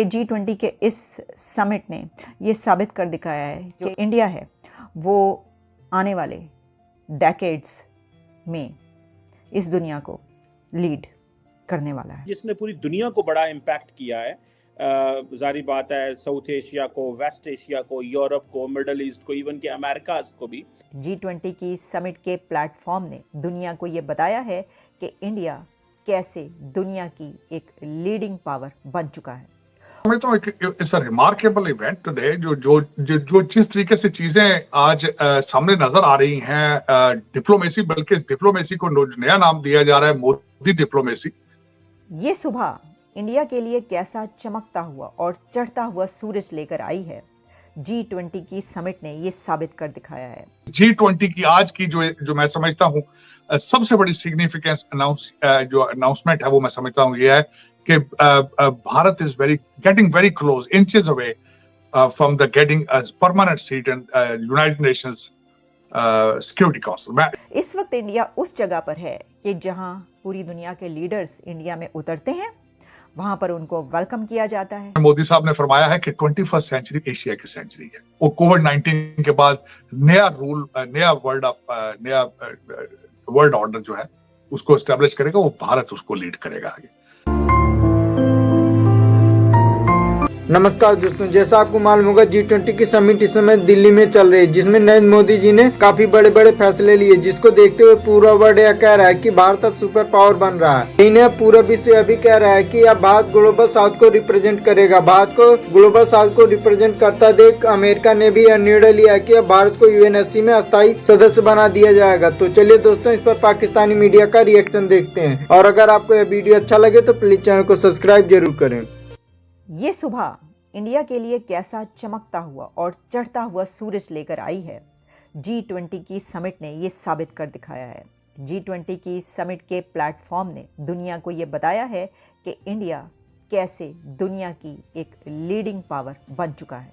कि G20 के इस समिट ने ये साबित कर दिखाया है कि इंडिया है वो आने वाले डेकेड्स में इस दुनिया को लीड करने वाला है, जिसने पूरी दुनिया को बड़ा इम्पैक्ट किया है। जारी बात है, साउथ एशिया को, वेस्ट एशिया को, यूरोप को, मिडल ईस्ट को, इवन के अमेरिकाज को भी। G20 की समिट के प्लेटफॉर्म ने दुनिया को ये बताया है कि इंडिया कैसे दुनिया की एक लीडिंग पावर बन चुका है। समझता हूँ it's a remarkable event today. जो जिस तरीके से चीजें आज सामने नजर आ रही हैं, डिप्लोमेसी, बल्कि इस डिप्लोमेसी को नया नाम दिया जा रहा है मोदी डिप्लोमेसी। ये सुबह इंडिया के लिए कैसा चमकता हुआ और चढ़ता हुआ सूरज लेकर आई है, G20 की समिट ने ये साबित कर दिखाया है। G20 की आज की जो मैं समझता हूँ सबसे बड़ी सिग्निफिकेंस जो अनाउंसमेंट है वो मैं समझता हूँ ये है कि Bharat is getting very close, inches away from the getting a permanent seat in United Nations security council. इस वक्त इंडिया उस जगह पर है कि जहां पूरी दुनिया के लीडर्स इंडिया में उतरते हैं, वहां पर उनको वेलकम किया जाता है। मोदी साहब ने फरमाया है कि 21st सेंचुरी एशिया की सेंचुरी है। वो कोविड-19 के बाद नया रूल, नया वर्ल्ड ऑर्डर जो है उसको एस्टेब्लिश करेगा, वो भारत उसको लीड करेगा आगे। नमस्कार दोस्तों, जैसा आपको मालूम होगा G20 की समिट इस समय दिल्ली में चल रही है, जिसमें नरेंद्र मोदी जी ने काफी बड़े बड़े फैसले लिए, जिसको देखते हुए पूरा वर्ल्ड यह कह रहा है कि भारत अब सुपर पावर बन रहा है। इन्हें पूरा विश्व अभी कह रहा है कि अब भारत ग्लोबल साउथ को रिप्रेजेंट करेगा। भारत को ग्लोबल साउथ को रिप्रेजेंट करता देख अमेरिका ने भी यह निर्णय लिया कि अब भारत को UNSC में अस्थायी सदस्य बना दिया जाएगा। तो चलिए दोस्तों, इस पर पाकिस्तानी मीडिया का रिएक्शन देखते हैं, और अगर आपको यह वीडियो अच्छा लगे तो प्लीज चैनल को सब्सक्राइब जरूर करें। ये सुबह इंडिया के लिए कैसा चमकता हुआ और चढ़ता हुआ सूरज लेकर आई है, G20 की समिट ने ये साबित कर दिखाया है। G20 की समिट के प्लेटफॉर्म ने दुनिया को ये बताया है कि इंडिया कैसे दुनिया की एक लीडिंग पावर बन चुका है।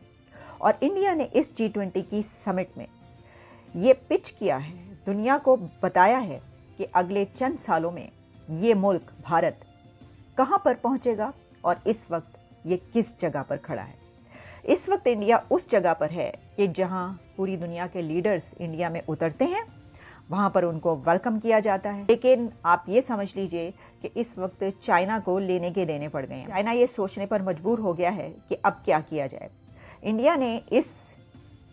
और इंडिया ने इस G20 की समिट में ये पिच किया है, दुनिया को बताया है कि अगले चंद सालों में ये मुल्क भारत कहाँ पर पहुँचेगा और इस वक्त ये किस जगह पर खड़ा है। इस वक्त इंडिया उस जगह पर है कि जहां पूरी दुनिया के लीडर्स इंडिया में उतरते हैं, वहां पर उनको वेलकम किया जाता है। लेकिन आप ये समझ लीजिए कि इस वक्त चाइना को लेने के देने पड़ गए हैं। चाइना ये सोचने पर मजबूर हो गया है कि अब क्या किया जाए। इंडिया ने इस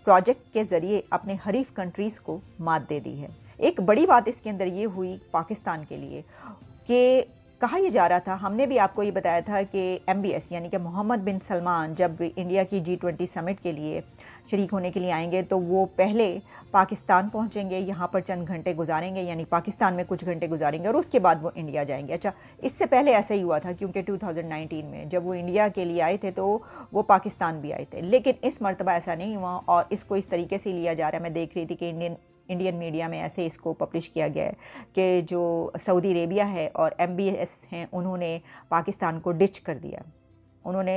प्रोजेक्ट के ज़रिए अपने हरीफ कंट्रीज़ को मात दे दी है। एक बड़ी बात इसके अंदर ये हुई पाकिस्तान के लिए कि कहा यह जा रहा था, हमने भी आपको ये बताया था कि MBS यानी कि मोहम्मद बिन सलमान जब इंडिया की G20 समिट के लिए शरीक होने के लिए आएंगे तो वो पहले पाकिस्तान पहुंचेंगे, यहाँ पर चंद घंटे गुजारेंगे, यानी पाकिस्तान में कुछ घंटे गुजारेंगे और उसके बाद वो इंडिया जाएंगे। अच्छा, इससे पहले ऐसा ही हुआ था, क्योंकि 2019 में जब वो इंडिया के लिए आए थे तो वो पाकिस्तान भी आए थे। लेकिन इस मरतबा ऐसा नहीं हुआ और इसको इस तरीके से लिया जा रहा है। मैं देख रही थी कि इंडियन मीडिया में ऐसे इसको पब्लिश किया गया है कि जो सऊदी अरेबिया है और MBS हैं, उन्होंने पाकिस्तान को डिच कर दिया। उन्होंने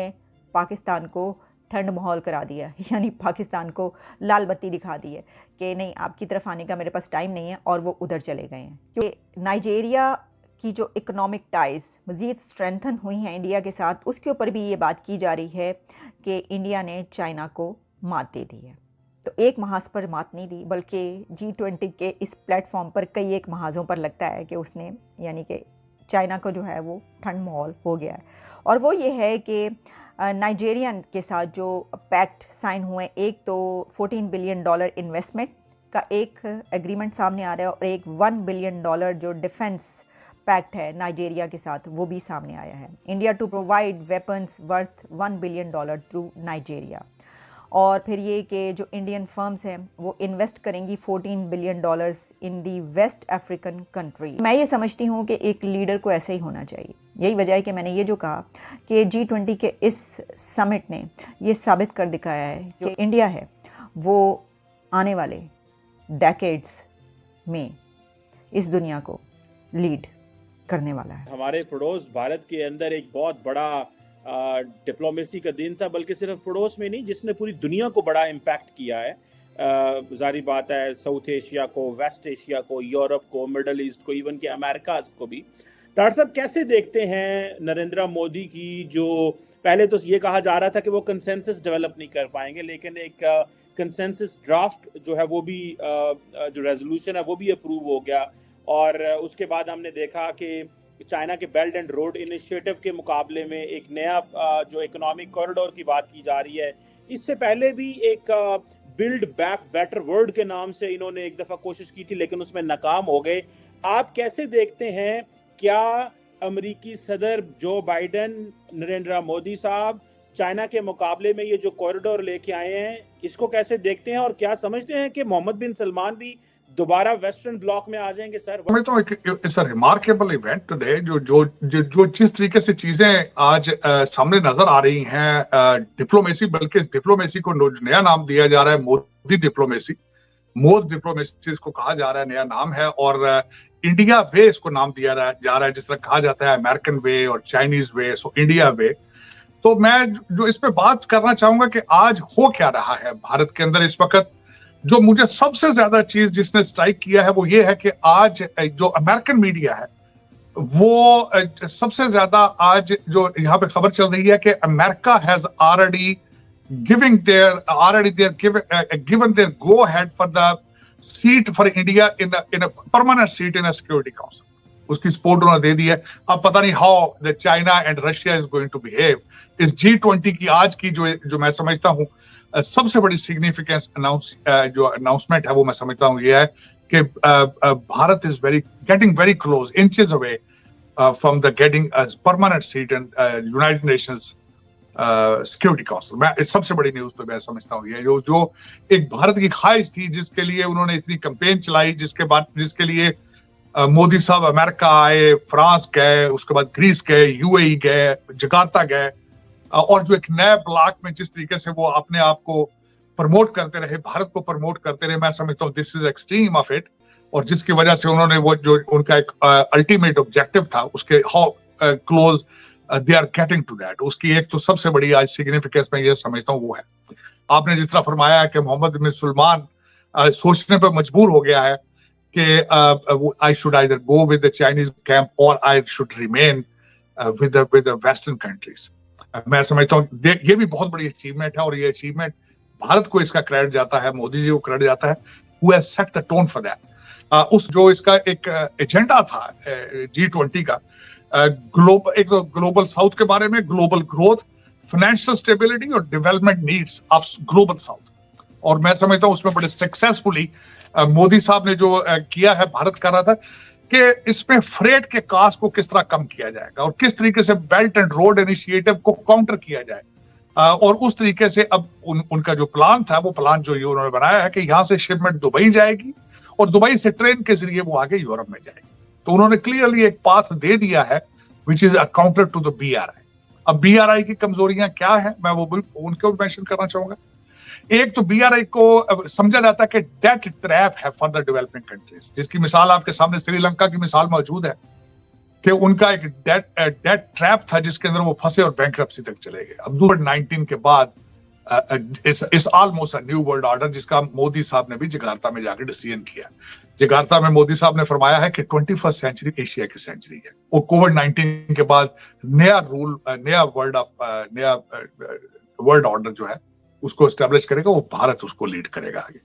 पाकिस्तान को ठंड माहौल करा दिया, यानी पाकिस्तान को लाल बत्ती दिखा दी है कि नहीं, आपकी तरफ आने का मेरे पास टाइम नहीं है, और वो उधर चले गए हैं। क्योंकि नाइजीरिया की जो इकोनॉमिक टाइज़ मज़ीद स्ट्रेंथन हुई हैं इंडिया के साथ, उसके ऊपर भी ये बात की जा रही है कि इंडिया ने चाइना को मात दे दी है। तो एक महाज पर मात नहीं दी, बल्कि G20 के इस प्लेटफॉर्म पर कई एक महाज़ों पर लगता है कि उसने, यानी कि चाइना को जो है वो ठंड माहौल हो गया है। और वो ये है कि नाइजीरियन के साथ जो पैक्ट साइन हुए, एक तो $14 बिलियन इन्वेस्टमेंट का एक एग्रीमेंट सामने आ रहा है और एक $1 बिलियन जो डिफेंस पैक्ट है नाइजीरिया के साथ, वो भी सामने आया है। India to provide weapons worth $1 billion through Nigeria. और फिर ये कि जो इंडियन फर्म्स हैं वो इन्वेस्ट करेंगी $14 billion in the west African country. मैं ये समझती हूँ कि एक लीडर को ऐसा ही होना चाहिए। यही वजह है कि मैंने ये जो कहा कि G20 के इस समिट ने ये साबित कर दिखाया है कि इंडिया है वो आने वाले डेकेड्स में इस दुनिया को लीड करने वाला है। हमारे पड़ोस भारत के अंदर एक बहुत बड़ा डिप्लोमेसी का दिन था, बल्कि सिर्फ पड़ोस में नहीं, जिसने पूरी दुनिया को बड़ा इम्पैक्ट किया है। जारी बात है, साउथ एशिया को, वेस्ट एशिया को, यूरोप को, मिडल ईस्ट को, इवन के अमेरिकाज को भी। तार साहब, कैसे देखते हैं नरेंद्र मोदी की जो पहले तो ये कहा जा रहा था कि वो कंसेंसस डेवलप नहीं कर पाएंगे, लेकिन एक कंसेंसस ड्राफ्ट जो है वो भी जो रेजोल्यूशन है वो भी अप्रूव हो गया। और उसके बाद हमने देखा कि चाइना के बेल्ट एंड रोड इनिशिएटिव के मुकाबले में एक नया जो इकोनॉमिक कॉरिडोर की बात की जा रही है। इससे पहले भी एक बिल्ड बैक बेटर वर्ल्ड के नाम से इन्होंने एक दफ़ा कोशिश की थी, लेकिन उसमें नाकाम हो गए। आप कैसे देखते हैं, क्या अमेरिकी सदर जो बाइडेन, नरेंद्र मोदी साहब चाइना के मुकाबले में ये जो कॉरिडोर लेके आए हैं, इसको कैसे देखते हैं, और क्या समझते हैं कि मोहम्मद बिन सलमान भी दोबारा वेस्टर्न ब्लॉक में आ जाएंगे? सर, मैं तो it's a remarkable event today, जो जिस तरीके से चीजें आज सामने नजर आ रही हैं, डिप्लोमेसी, बल्कि इस डिप्लोमेसी को नया नाम दिया जा रहा है मोदी डिप्लोमेसी। मोद डिप्लोमेसी इसको कहा जा रहा है, नया नाम है। और इंडिया वे इसको नाम दिया जा रहा है, जिस तरह कहा जाता है अमेरिकन वे और चाइनीज वे, सो इंडिया वे। तो मैं जो इस पे बात करना चाहूंगा कि आज हो क्या रहा है भारत के अंदर इस वक्त। जो मुझे सबसे ज्यादा चीज जिसने स्ट्राइक किया है वो ये है कि आज जो अमेरिकन मीडिया है वो सबसे ज्यादा आज जो यहाँ पे खबर चल रही है कि America has already given their go ahead for the seat for India in a permanent seat in a Security Council. उसकी सपोर्ट उन्होंने दे दी है। अब पता नहीं how the China and Russia is going to behave. इस G20 की आज की जो मैं समझता हूँ सबसे बड़ी सिग्निफिकेंस जो अनाउंसमेंट है वो मैं समझता हूँ ये है कि Bharat is getting very close, inches away from the getting permanent seat in United Nations security council. मैं इस सबसे बड़ी न्यूज तो मैं समझता हूँ ये जो एक भारत की ख्वाहिश थी, जिसके लिए उन्होंने इतनी कैंपेन चलाई, जिसके लिए मोदी साहब अमेरिका आए, फ्रांस गए, उसके बाद ग्रीस गए, यूएई गए, जकार्ता गए, और जो एक नए ब्लॉक में जिस तरीके से वो अपने आप को प्रमोट करते रहे, भारत को प्रमोट करते रहे, मैं समझता हूँ this is extreme of it. और जिसकी वजह से उन्होंने वो जो उनका एक अल्टीमेट ऑब्जेक्टिव था, उसके how close they are getting to that, उसकी एक तो सबसे बड़ी आज सिग्निफिकेंस मैं ये समझता हूँ वो है। आपने जिस तरह फरमाया है कि मोहम्मद बिन सलमान सोचने पर मजबूर हो गया है कि I should either go with the Chinese camp और I should remain with the western countries. मैं समझता हूँ ये भी बहुत बड़ी अचीवमेंट है, और ये अचीवमेंट भारत को इसका क्रेडिट जाता है, मोदी जी को क्रेडिट जाता है, who has set the tone for that. उस जो इसका एक एजेंडा था G20 का, एक तो ग्लोबल साउथ के बारे में, ग्लोबल ग्रोथ, फाइनेंशियल स्टेबिलिटी और development needs of global south. और मैं समझता हूँ उसमें बड़े सक्सेसफुली मोदी साहब ने जो किया है, भारत कर रहा था कि इसमें फ्रेट के कास्ट को किस तरह कम किया जाएगा और किस तरीके से बेल्ट एंड रोड इनिशिएटिव को काउंटर किया जाए। और उस तरीके से अब उनका जो प्लान था, वो प्लान जो ये उन्होंने बनाया है कि यहाँ से शिपमेंट दुबई जाएगी और दुबई से ट्रेन के जरिए वो आगे यूरोप में जाएगी। तो उन्होंने क्लियरली एक पाथ दे दिया है which is a counter to the BRI। अब BRI की कमजोरियां क्या है, मैं वो भी उनको भी मेंशन करना चाहूंगा। एक तो BRI को समझा जाता है कि डेट ट्रैप है फॉर द डेवलपिंग कंट्रीज, जिसकी मिसाल आपके सामने श्रीलंका की मिसाल मौजूद है कि उनका एक डेट ट्रैप था जिसके अंदर वो फंसे और बैंकरप्सी तक चले गए। अब कोविड-19 के बाद इस almost a new world order, जिसका मोदी साहब ने भी जकार्ता में जाकर डिसीजन किया। जकार्ता में मोदी साहब ने फरमाया है कि 21st सेंचुरी एशिया की सेंचुरी है, और कोविड-19 के बाद नया रूल, नया वर्ल्ड ऑर्डर जो है उसको एस्टेब्लिश करेगा, वो भारत उसको लीड करेगा आगे।